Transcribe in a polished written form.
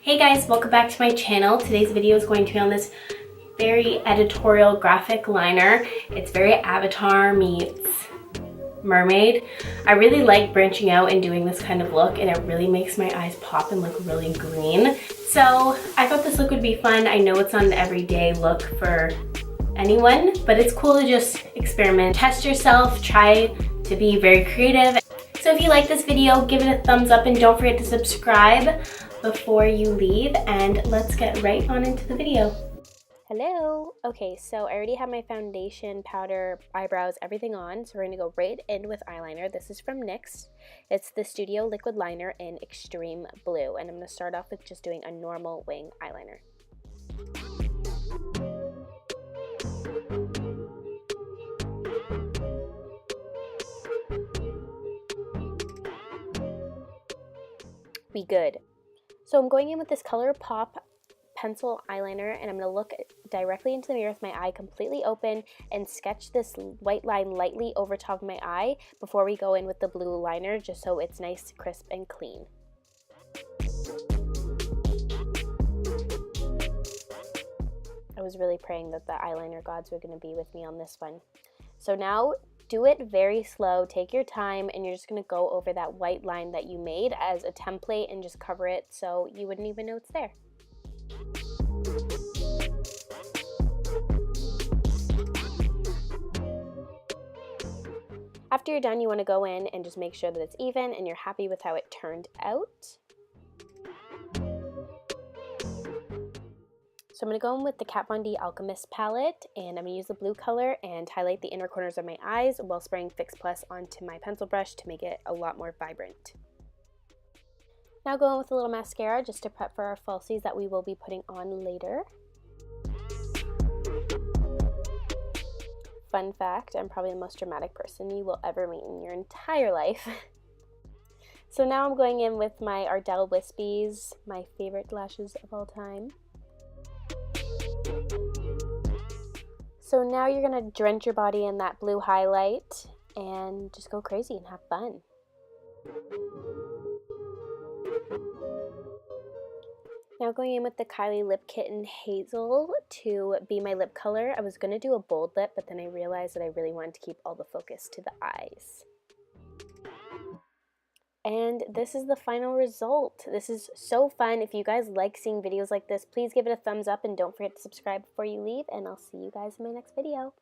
Hey guys, welcome back to my channel. Today's video is going to be on this very editorial graphic liner. It's very Avatar meets mermaid. I really like branching out and doing this kind of look, and it really makes my eyes pop and look really green. So I thought this look would be fun. I know it's not an everyday look for anyone, but it's cool to just experiment, test yourself, try to be very creative. So if you like this video, give it a thumbs up and don't forget to subscribe before you leave, and let's get right on into the video. Hello. Okay, so I already have my foundation, powder, eyebrows, everything on, so we're going to go right in with eyeliner. This is from NYX. It's the Studio Liquid Liner in Extreme Blue, and I'm going to start off with just doing a normal wing eyeliner. Be good. So I'm going in with this Color Pop pencil eyeliner, and I'm going to look directly into the mirror with my eye completely open and sketch this white line lightly over top of my eye before we go in with the blue liner, just so it's nice, crisp, and clean. I was really praying that the eyeliner gods were going to be with me on this one. So now do it very slow, take your time, and you're just going to go over that white line that you made as a template and just cover it so you wouldn't even know it's there. After you're done, you want to go in and just make sure that it's even and you're happy with how it turned out. So I'm going to go in with the Kat Von D Alchemist palette, and I'm going to use the blue color and highlight the inner corners of my eyes while spraying Fix Plus onto my pencil brush to make it a lot more vibrant. Now go in with a little mascara just to prep for our falsies that we will be putting on later. Fun fact, I'm probably the most dramatic person you will ever meet in your entire life. So now I'm going in with my Adrell Wispies, my favorite lashes of all time. So now you're going to drench your body in that blue highlight and just go crazy and have fun. Now going in with the Kylie Lip Kitten Hazel to be my lip color. I was going to do a bold lip, but then I realized that I really wanted to keep all the focus to the eyes. And this is the final result. This is so fun. If you guys like seeing videos like this, please give it a thumbs up and don't forget to subscribe before you leave, and I'll see you guys in my next video.